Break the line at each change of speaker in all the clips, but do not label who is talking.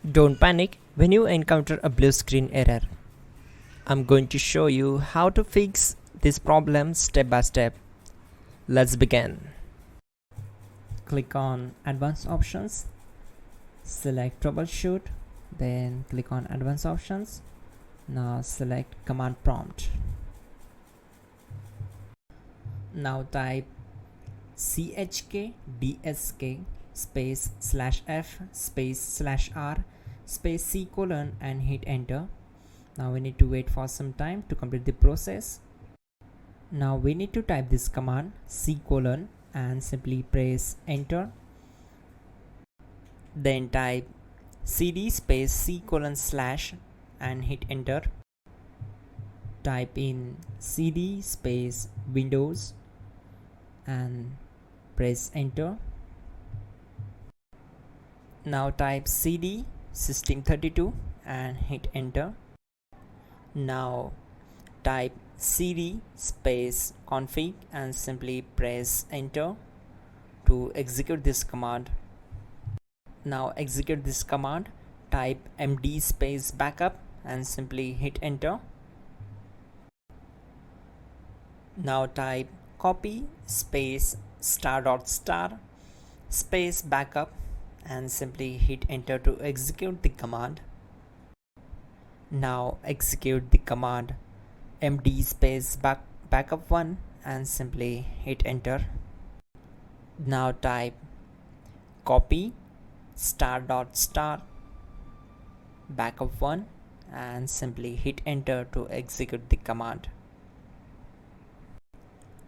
Don't panic when you encounter a blue screen error. I'm going to show you how to fix this problem step by step. Let's begin. Click on Advanced Options, select Troubleshoot, then click on Advanced Options. Now select Command Prompt. Now type chkdsk space /f space /r space c colon and hit enter. Now we need to wait for some time to complete the process. Now we need to type this command c colon and simply press enter. Then type cd space c colon / and hit enter. Type in cd space windows and press enter. Now type cd system32 and hit enter. Now type cd space config and simply press enter to execute this command. Now execute this command, type md space backup and simply hit enter. Now type copy space ** space backup and simply hit enter to execute the command. Now execute the command md space backup1 and simply hit enter. Now type copy ** backup1 and simply hit enter to execute the command.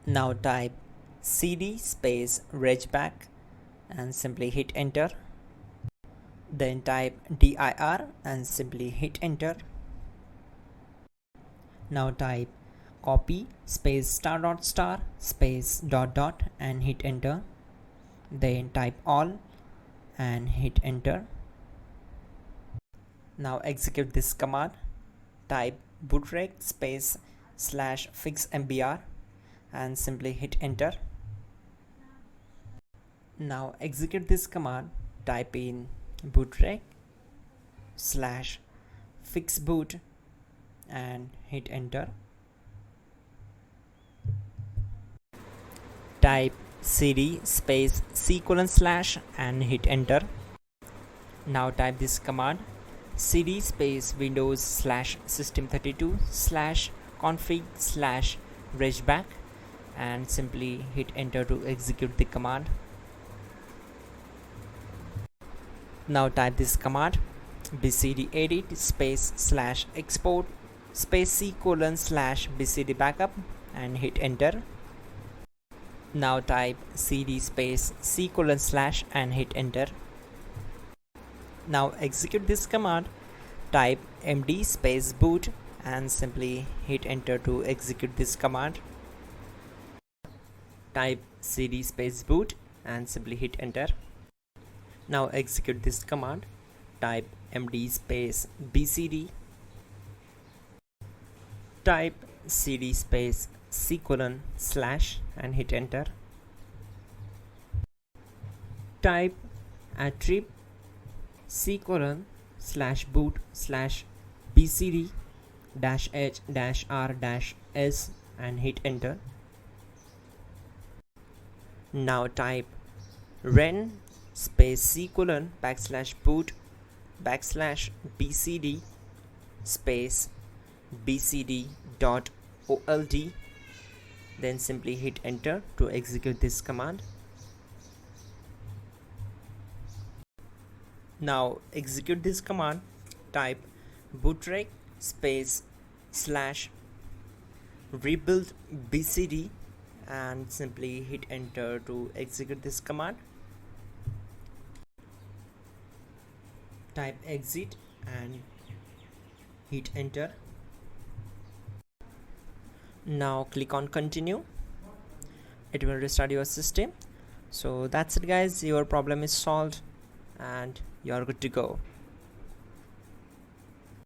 Now type cd space regback and simply hit enter. Then type dir and simply hit enter. Now type copy space ** space ... and hit enter. Then type all and hit enter. Now execute this command, type bootrec space /fixmbr and simply hit enter. Now execute this command, type in bootrec /fixboot and hit enter. Type cd space c colon / and hit enter. Now type this command cd space windows /system32 /config /regback and simply hit enter to execute the command. Now type this command bcd edit space /export space c colon /bcd backup and hit enter. Now type cd space c colon / and hit enter. Now execute this command, type md space boot and simply hit enter to execute this command. Type cd space boot and simply hit enter. Now execute this command, type md space bcd, type cd space c colon / and hit enter. Type attrib c colon /boot /bcd -h -r-s and hit enter. Now type ren space c colon /boot /bcd space bcd.old, then simply hit enter to execute this command. Now execute this command, type bootrec space /rebuild bcd and simply hit enter to execute this command. Type exit and hit enter. Now click on continue. It will restart your system. So that's it guys, your problem is solved and you're good to go.